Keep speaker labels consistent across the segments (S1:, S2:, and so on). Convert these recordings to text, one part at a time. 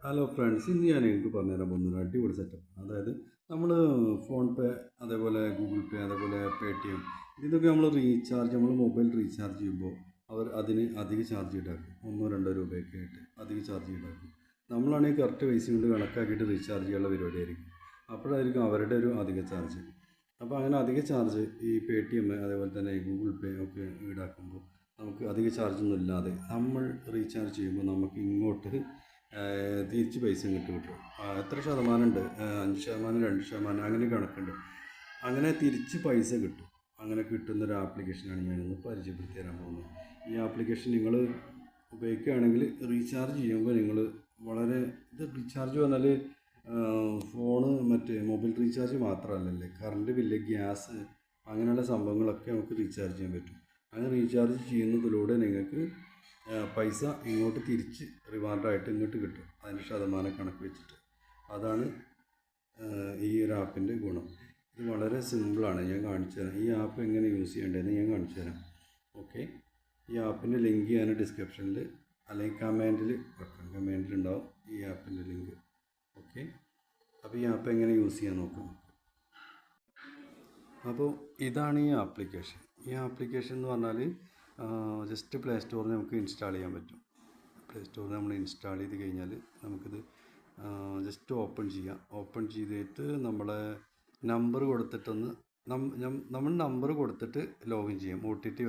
S1: Hello friends, ഇന്ന് ഞാൻ നിങ്ങൾക്ക് പറഞ്ഞുതരാൻ പോകുന്ന അടിപൊളി സെറ്റപ്പ്. അതായത് നമ്മൾ ഫോൺ പേ, അതേപോലെ ഗൂഗിൾ പേ, അതേപോലെ പേ ടി എം, ഇതൊക്കെ നമ്മൾ മൊബൈൽ റീചാർജ് ചെയ്യുമ്പോൾ അതിന് അധിക ചാർജ് ഈടാക്കും. 1-2 രൂപയൊക്കെ ആയിട്ട് അധിക ചാർജ് ഈടാക്കും. നമ്മളാണെങ്കിൽ കറക്റ്റ് പൈസ കൊണ്ട് കണക്കാക്കിയിട്ട് റീചാർജ് ചെയ്യാനുള്ള പരിപാടിയായിരിക്കും. അപ്പോഴായിരിക്കും അവരുടെ ഒരു അധിക ചാർജ്. അപ്പോൾ അങ്ങനെ അധിക ചാർജ് ഈ പേ ടി എം, അതേപോലെ തന്നെ ഗൂഗിൾ പേ ഒക്കെ ഈടാക്കുമ്പോൾ നമുക്ക് അധിക ചാർജൊന്നും ഇല്ലാതെ നമ്മൾ റീചാർജ് ചെയ്യുമ്പോൾ നമുക്ക് ഇങ്ങോട്ട് തിരിച്ച് പൈസ ഇങ്ങോട്ട് കിട്ടും. എത്ര ശതമാനമുണ്ട്? 5%, 2% അങ്ങനെ കണക്കുണ്ട്. അങ്ങനെ തിരിച്ച് പൈസ കിട്ടും. അങ്ങനെ കിട്ടുന്നൊരു ആപ്ലിക്കേഷനാണ് ഞാനിന്ന് പരിചയപ്പെടുത്തി തരാൻ പോകുന്നത്. ഈ ആപ്ലിക്കേഷൻ നിങ്ങൾ ഉപയോഗിക്കുകയാണെങ്കിൽ റീചാർജ് ചെയ്യുമ്പോൾ ഇത് റീചാർജ് പറഞ്ഞാൽ ഫോണ് മറ്റേ മൊബൈൽ റീചാർജ് മാത്രമല്ലല്ലേ, കറണ്ട് ബില്ല്, ഗ്യാസ്, അങ്ങനെയുള്ള സംഭവങ്ങളൊക്കെ നമുക്ക് റീചാർജ് ചെയ്യാൻ പറ്റും. അങ്ങനെ റീചാർജ് ചെയ്യുന്നതിലൂടെ നിങ്ങൾക്ക് പൈസ ഇങ്ങോട്ട് തിരിച്ച് റിവാർഡായിട്ട് ഇങ്ങോട്ട് കിട്ടും, അതിൻ്റെ ശതമാനം കണക്ക് വെച്ചിട്ട്. അതാണ് ഈ ഒരു ആപ്പിൻ്റെ ഗുണം. ഇത് വളരെ സിമ്പിളാണ്, ഞാൻ കാണിച്ചു തരാം. ഈ ആപ്പ് എങ്ങനെ യൂസ് ചെയ്യേണ്ടതെന്ന് ഞാൻ കാണിച്ചു തരാം. ഓക്കെ, ഈ ആപ്പിൻ്റെ ലിങ്ക് ഞാൻ ഡിസ്ക്രിപ്ഷനിൽ അല്ലെങ്കിൽ കമൻറ്റിൽ വെക്കാം. കമൻറ്റിലുണ്ടാവും ഈ ആപ്പിൻ്റെ ലിങ്ക്. ഓക്കെ, അപ്പോൾ ഈ ആപ്പ് എങ്ങനെ യൂസ് ചെയ്യാൻ നോക്കാം. അപ്പോൾ ഇതാണ് ഈ ആപ്ലിക്കേഷൻ. ഈ ആപ്ലിക്കേഷൻ എന്ന് പറഞ്ഞാൽ ജസ്റ്റ് പ്ലേ സ്റ്റോറിൽ നമുക്ക് ഇൻസ്റ്റാൾ ചെയ്യാൻ പറ്റും. പ്ലേ സ്റ്റോറിൽ നമ്മൾ ഇൻസ്റ്റാൾ ചെയ്ത് കഴിഞ്ഞാൽ നമുക്കിത് ജസ്റ്റ് ഓപ്പൺ ചെയ്യാം. ഓപ്പൺ ചെയ്തിട്ട് നമ്മളെ നമ്പർ കൊടുത്തിട്ടൊന്ന് നമ്മൾ നമ്പർ കൊടുത്തിട്ട് ലോഗിൻ ചെയ്യാം. ഒ ടി പി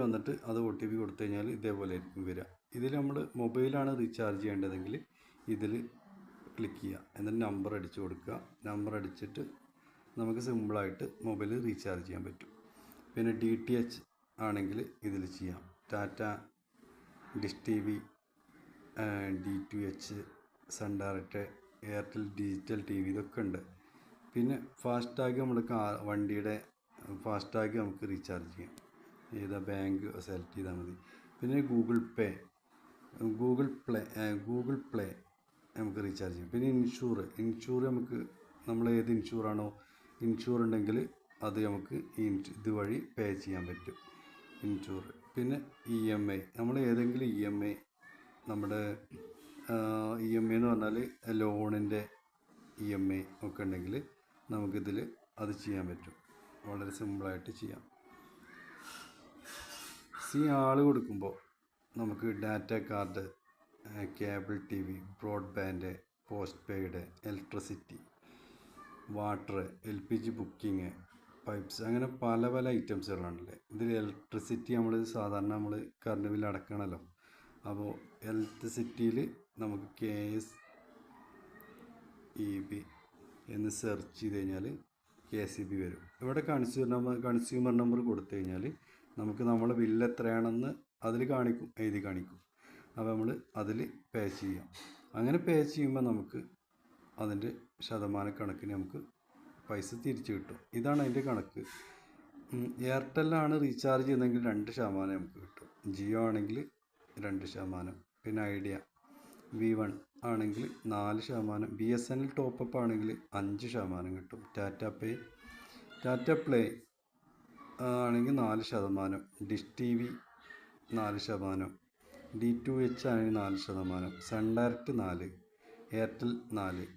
S1: വന്നിട്ട് അത് ഒ ടി പി കൊടുത്തു കഴിഞ്ഞാൽ ഇതേപോലെ ആയിരിക്കും വരിക. ഇതിൽ നമ്മൾ മൊബൈലാണ് റീചാർജ് ചെയ്യേണ്ടതെങ്കിൽ ഇതിൽ ക്ലിക്ക് ചെയ്യുക, എന്നിട്ട് നമ്പർ അടിച്ചു കൊടുക്കുക. നമ്പർ അടിച്ചിട്ട് നമുക്ക് സിമ്പിളായിട്ട് മൊബൈൽ റീചാർജ് ചെയ്യാൻ പറ്റും. പിന്നെ DTH ആണെങ്കിൽ ഇതിൽ ചെയ്യാം. Tata, dish TV, D2H, sun direct, Airtel digital TV ഇതൊക്കെ ഉണ്ട്. പിന്നെ ഫാസ്ടാഗ്, വണ്ടിയുടെ ഫാസ്ടാഗ് നമുക്ക് റീചാർജ് ചെയ്യാം. ഏതാ ബാങ്ക് സെലക്ട് ചെയ്താൽ മതി. പിന്നെ ഗൂഗിൾ പ്ലേ നമുക്ക് റീചാർജ് ചെയ്യാം. പിന്നെ ഇൻഷൂർ നമ്മൾ ഏത് ഇൻഷൂറാണോ ഉണ്ടെങ്കിൽ അത് നമുക്ക് ഇതുവഴി പേ ചെയ്യാൻ പറ്റും, ഇൻഷൂർ. പിന്നെ EMI, നമ്മൾ ഏതെങ്കിലും EMI, നമ്മുടെ EMI എന്ന് പറഞ്ഞാൽ ലോണിൻ്റെ EMI ഒക്കെ ഉണ്ടെങ്കിൽ നമുക്കിതിൽ അത് ചെയ്യാൻ പറ്റും. വളരെ സിമ്പിളായിട്ട് ചെയ്യാം. ആൾ കൊടുക്കുമ്പോൾ നമുക്ക് data card, cable TV, broadband, post paid, electricity, water, LPG booking, pipes, അങ്ങനെ പല ഐറ്റംസുകളാണല്ലേ. ഇതിൽ ഇലക്ട്രിസിറ്റി സാധാരണ നമ്മൾ കറണ്ട് ബില്ല് അടക്കണമല്ലോ. അപ്പോൾ ഇലക്ട്രിസിറ്റിയിൽ നമുക്ക് KSEB എന്ന് സെർച്ച് ചെയ്ത് കഴിഞ്ഞാൽ KSEB വരും. ഇവിടെ കൺസ്യൂമർ നമ്പർ കൊടുത്തു കഴിഞ്ഞാൽ നമുക്ക് നമ്മളെ ബില്ല് എത്രയാണെന്ന് അതിൽ എഴുതി കാണിക്കും. അപ്പോൾ നമ്മൾ അതിൽ പേ ചെയ്യാം. അങ്ങനെ പേ ചെയ്യുമ്പോൾ നമുക്ക് അതിൻ്റെ ശതമാനക്കണക്കിന് നമുക്ക് പൈസ തിരിച്ച് കിട്ടും. ഇതാണ് അതിൻ്റെ കണക്ക്. എയർടെല്ലാണ് റീചാർജ് ചെയ്യുന്നതെങ്കിൽ 2% നമുക്ക് കിട്ടും. ജിയോ ആണെങ്കിൽ 2%. പിന്നെ ഐഡിയ V1 ആണെങ്കിൽ 4%. BSNL ടോപ്പപ്പ് ആണെങ്കിൽ 5% കിട്ടും. ടാറ്റ പ്ലേ ആണെങ്കിൽ 4%. Dish TV 4%. D2H ആണെങ്കിൽ 4%. Sun direct 4%. എയർടെൽ 4%.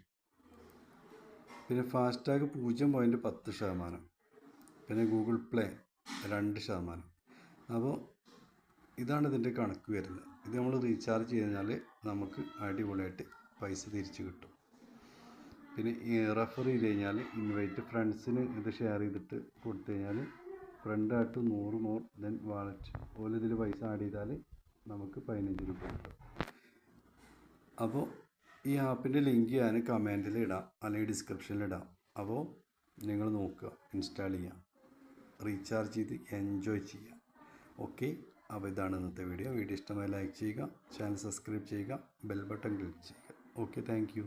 S1: പിന്നെ ഫാസ്ടാഗ് 0.10%. പിന്നെ ഗൂഗിൾ പ്ലേ 2%. അപ്പോൾ ഇതാണ് ഇതിൻ്റെ കണക്ക് വരുന്നത്. ഇത് നമ്മൾ റീചാർജ് ചെയ്താൽ നമുക്ക് അടിപൊളിയായിട്ട് പൈസ തിരിച്ച് കിട്ടും. പിന്നെ റെഫർ ചെയ്ത് കഴിഞ്ഞാൽ ഫ്രണ്ട്സിന് ഇത് ഷെയർ ചെയ്തിട്ട് കൊടുത്തു കഴിഞ്ഞാൽ ഫ്രണ്ടായിട്ട് 100 മോർ ദെൻ വാലറ്റ് പോലെ ഇതിൽ പൈസ ആഡ് ചെയ്താൽ നമുക്ക് 15 രൂപ കിട്ടും. അപ്പോൾ ഈ ആപ്പിൻ്റെ ലിങ്ക് ഞാൻ കമൻറ്റിൽ ഇടാം, അല്ലെങ്കിൽ ഡിസ്ക്രിപ്ഷനിൽ ഇടാം. അപ്പോൾ നിങ്ങൾ നോക്കുക, ഇൻസ്റ്റാൾ ചെയ്യുക, റീചാർജ് ചെയ്ത് എൻജോയ് ചെയ്യുക. ഓക്കെ, അപ്പോൾ ഇതാണ് ഇന്നത്തെ വീഡിയോ. ഇഷ്ടമായി ലൈക്ക് ചെയ്യുക, ചാനൽ സബ്സ്ക്രൈബ് ചെയ്യുക, ബെൽ ബട്ടൺ ക്ലിക്ക് ചെയ്യുക. Okay, thank you.